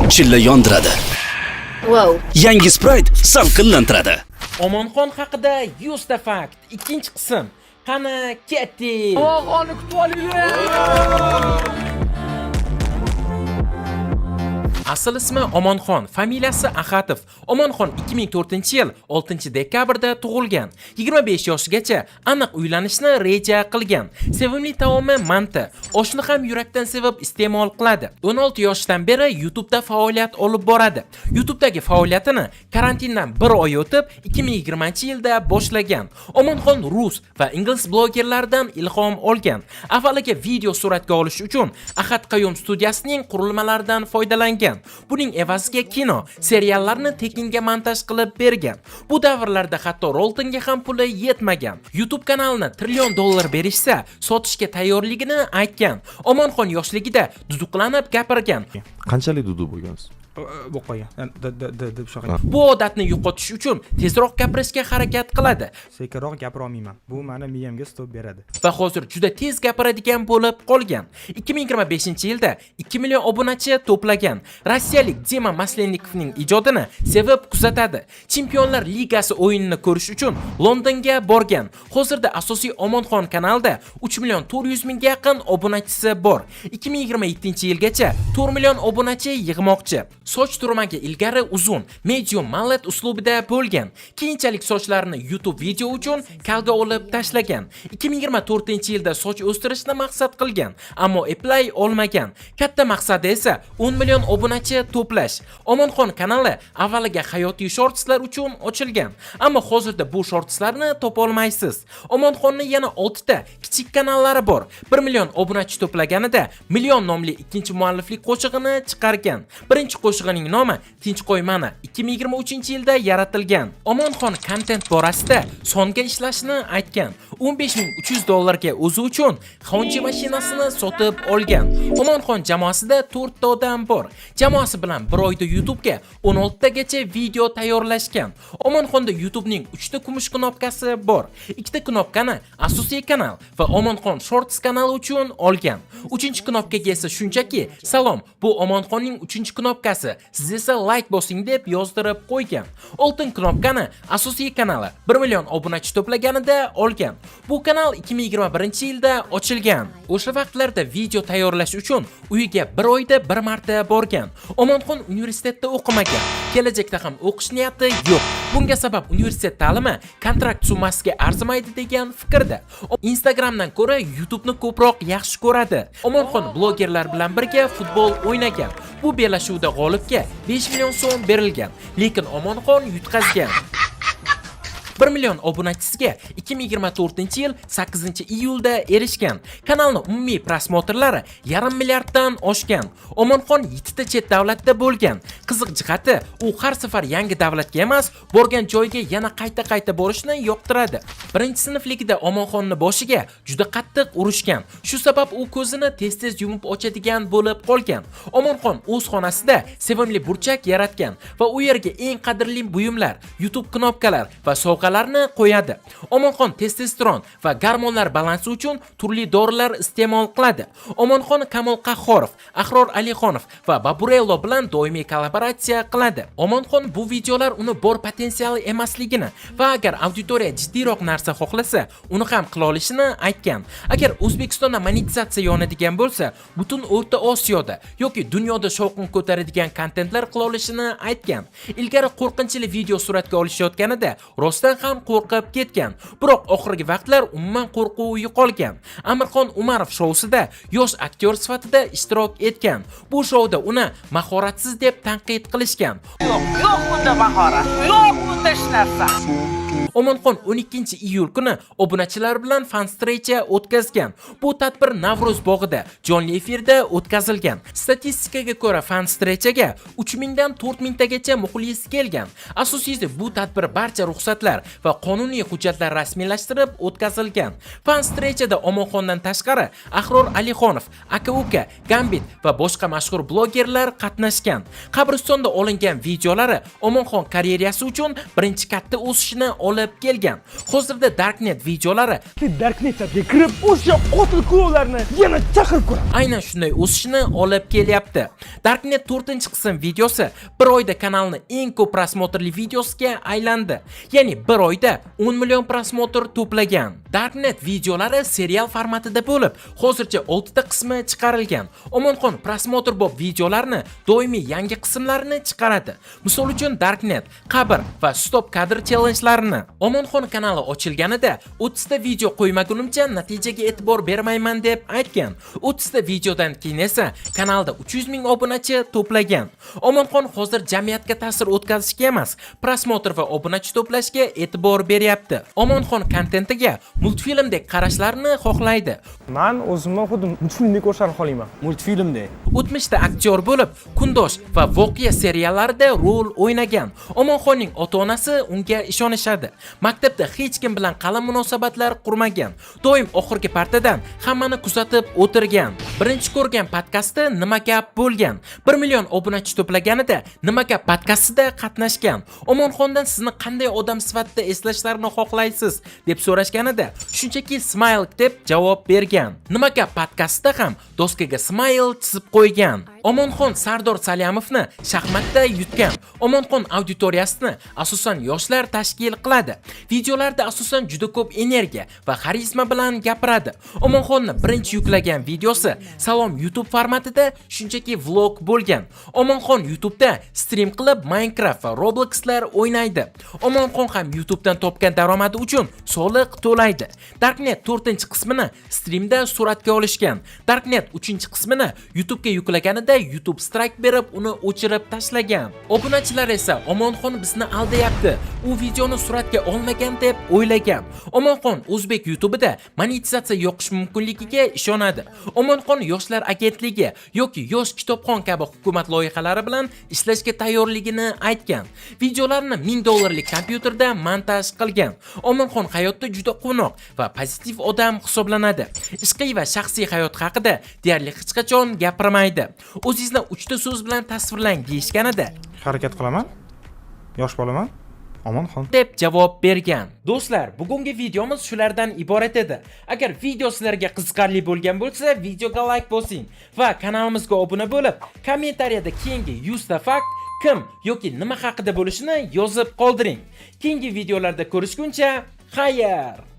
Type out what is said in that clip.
chilla yondiradi. Wow. Yangi Sprite salqinlantiradi. Omonxon haqida 100 ta fakt. Ikkinchi qism. Qani ketdik. Omonxonni kutib olinglar. Asl ismi Omonxon, familiyasi Axatov. Omonxon 2004-yil 6-dekabrda tug'ilgan. 25 yoshgacha aniq uylanishni reja qilgan. Sevimli taomi manti. Oshni ham yurakdan sevib iste'mol qiladi. 16 yoshdan beri YouTube'da faoliyat olib boradi. YouTube'dagi faoliyatini karantindan 1 oy o'tib 2020-yilda boshlagan. Omonxon rus va ingliz blogerlaridan ilhom olgan. Avvaliga video suratga olish uchun Ahad Qayyum studiyasining qurilmalaridan foydalangan. Buning evaziga kino, seriallarni tekinga montaj qilib bergan. Bu davrlarda hatto roltinga ham puli yetmagan. YouTube kanalini $1 trillion berishsa, sotishga tayyorligini aytgan. Omonxon yoshligida duduqlanib gapirgan. Qanchalik dudu bo'lgansiz? Bu qo'ygan. Deb shunaqa. Bu odatni yo'qotish uchun tezroq gapirishga harakat qiladi. Sekinroq gapira olmayman. Bu meni miyamga stop beradi. Va hozir juda tez gapiradigan bo'lib qolgan. 2025-yilda 2 million obunachi to'plagan. Rossiyalik Dima Maslenikovning ijodini sevib kuzatadi. Chempionlar ligasi o'yinini ko'rish uchun Londonga borgan. Hozirda asosiy Omonxon kanalida 3 million 400 mingga yaqin obunachisi bor. 2027-yilgacha 4 million obunachi yig'moqchi. Soch turmagi ilgari uzun, medium mallet uslubida bo'lgan. Keyinchalik sochlarini YouTube video uchun kalga olib tashlagan. 2024-yilda soch o'stirishni maqsad qilgan, ammo eplay olmagan. Katta maqsadi esa 10 million obunachi to'plash. Omonxon kanali avvaliga hayotiy shortslar uchun ochilgan, ammo hozirda bu shortslarni topa olmaysiz. Omonxonning yana 6 ta kichik kanallari bor. 1 million obunachi to'plaganida Million nomli ikkinchi mualliflik qo'shig'ini chiqargan. Birinchi qo'shig'ining nomi Tinch qo'ymani 2023-yilda yaratilgan. Omonxon kontent borasida songa ishlashni aytgan. $15,300 ga o'zi uchun Honchi mashinasini sotib olgan. Omonxon jamoasida 4 ta odam bor. Jamoasi bilan bir oyda YouTube'ga 16 tagacha video tayyorlashgan. Omonxonda YouTube'ning 3 ta kumush knopkasi bor. 2 ta knopkani asosiy kanal va Omonxon Shorts kanali uchun olgan. 3-knopkaga esa shunchaki "Salom, bu Omonxonning 3-knopkasi. Siz esa like bosing" deb yozdirib qo'ygan. 6-knopkani asosiy kanali 1 million obunachi to'plaganida olgan. Bu kanal 2021-yilda ochilgan. O'sha vaqtlarda video tayyorlash uchun uyiga 1 oyda 1 marta borgan. Omonxon universitetda o'qimagan. Kelajakda ham o'qish niyati yo'q. Bunga sabab universitet ta'limi kontrakt summasiga arzimaydi degan fikrda. Instagramdan ko'ra YouTube'ni ko'proq yaxshi ko'radi. Omonxon blogerlar bilan birga futbol o'ynagan. Bu bellashuvda g'olibga 5 million so'm berilgan, lekin Omonxon yutqazgan. 1 million obunachisiga 2024-yil 8-iyulda erishgan. Kanalning umumiy prosmotrlari 1,5 milliarddan oshgan. Omonxon 7 ta chet davlatda bo'lgan. Qiziq jihati, u har safar yangi davlatga emas, borgan joyga yana qayta borishni yoqtiradi. Birinchi sinfligida Omonxonning boshiga juda qattiq urishgan. Shu sabab u ko'zini tez yumib ochadigan bo'lib qolgan. Omonxon o'z xonasida sevimli burchak yaratgan va u yerga eng qadrli buyumlar, YouTube knopkalar va sovg'alarni qo'yadi. Omonxon testosteron va gormonlar balansi uchun turli dorilar iste'mol qiladi. Omonxon Kamol Qahhorov, Ahror Alixonov va Baburello bilan doimiy kollaboratsiya qiladi. Omonxon bu videolar uni bor potensiali emasligini va agar auditoriya jiddiyroq narsa xohlasa, uni ham qila olishini aytgan. Agar O'zbekistonda monetizatsiya yonadigan bo'lsa, butun O'rta Osiyoda yoki dunyoda shovqin ko'taradigan kontentlar qila olishini aytgan. Ilgari qo'rqinchli video suratga olishayotganida rostdan ham qo'rqib ketgan. Biroq oxirgi vaqtlar umuman qo'rquv yo'qolgan. Amirxon Umarov shousida yosh aktyor sifatida ishtirok etgan. Bu shouda uni mahoratsiz deb tanqid qilishgan. Yo'q bunda mahorat, yo'q bunda hech narsa. Omonxon 12-iyul kuni obunachilar bilan fan strecha o'tkazgan. Bu tadbir Navro'z bog'ida jonli efirda o'tkazilgan. Statistikaga ko'ra fan strechaga 3000 dan 4000 tagacha muxlis kelgan. Asosiysi bu tadbir barcha ruxsatlar va qonuniy hujjatlar rasmiylashtirib o'tkazilgan. Fan strechada Omonxondan tashqari Ahror Alixonov, Aka-uka, Gambit va boshqa mashhur blogerlar qatnashgan. Qabristonda olingan videolari Omonxon karyerasi uchun birinchi katta o'sishni olib olib kelgan. Hozirda Darknet videolari Darknetga kirib, o'sha qotil kuyovlarni yana chaqirib ko'raman. aynan shunday o'sishni olib kelyapti. Darknet 4-qism videosi bir oyda kanalning eng ko'p prosmotrli videosiga aylandi. Ya'ni bir oyda 10 million prosmotr to'plagan. Darknet videolari serial formatida bo'lib, hozircha 6 ta qismi chiqarilgan. Omonxon prosmotrbop videolarni doimiy yangi qismlarini chiqaradi. Misol uchun Darknet, qabr va stop kadr challenjlarini. Omonxon kanali ochilganida 30 ta video qo'ymagunimcha natijaga e'tibor bermayman deb aytgan. 30 ta videodan keyin esa kanalda 300 ming obunachi to'plagan. Omonxon hozir jamiyatga ta'sir o'tkazishga emas, prosmotr va obunachi to'plashga e'tibor beryapti. Omonxon kontentiga multfilmdek qarashlarni xohlaydi. Men o'zimni xuddi multfilmda ko'rishni xohlayman. Multfilmda. O'tmishda aktyor bo'lib, Kundosh va Voqea seriallarida rol o'ynagan. Omonxonning ota-onasi unga ishonishadi. Maktabda hech kim bilan qalin munosabatlar qurmagan. Doim oxirgi partadan hammani kuzatib o'tirgan. Birinchi ko'rgan podkasti Nima gap bo'lgan. 1 million obunachi to'plaganida Nima gap podkastida qatnashgan. Omonxondan sizni qanday odam sifatida eslashlarini xohlaysiz deb so'rashganida shunchaki Smile deb javob bergan. Nima gap podkastida ham doskaga Smile chizib qo'ygan. Omonxon Sardor Salyamovni shaxmatda yutgan. Omonxon auditoriyasini asosan yoshlar tashkil qiladi. Videolarda asosan juda ko'p energiya va xarizma bilan gapiradi. Omonxonni birinchi yuklagan videosi Salom YouTube formatida shunchaki vlog bo'lgan. Omonxon YouTube'da stream qilib Minecraft va Robloxlar o'ynaydi. Omonxon ham YouTube'dan topgan daromadi uchun soliq to'laydi. Darknet 4-qismini streamda suratga olishgan. Darknet 3-qismini YouTube'ga yuklaganida YouTube strike berib, uni o'chirib tashlagan. Obunachilar esa Omonxon bizni aldayapti. U videoni suratga olmagan deb o'ylagan. Omonxon o'zbek YouTube'ida monetizatsiya yoqish mumkinligiga ishonadi. Omonxon yoshlar agentligi yoki yosh kitobxon kabi hukumat loyihalari bilan ishlashga tayyorligini aytgan. Videolarni $1000 kompyuterda montaj qilgan. Omonxon hayotda juda quvnoq va pozitiv odam hisoblanadi. Ishqiy va shaxsiy hayot haqida deyarli hech qachon gapirmaydi. O'zingizni 3 ta so'z bilan tasvirlang deyishganida Harakat qilaman. Yosh bolaman. Omonxon. deb javob bergan. Do'stlar, bugungi videomiz shulardan iborat edi. Agar video sizlarga qiziqarli bo'lgan bo'lsa, videoga like bosing va kanalimizga obuna bo'lib, kommentariyada keyingi 100 ta fakt kim yoki nima haqida bo'lishini yozib qoldiring. Keyingi videolarda ko'rishguncha, xayr!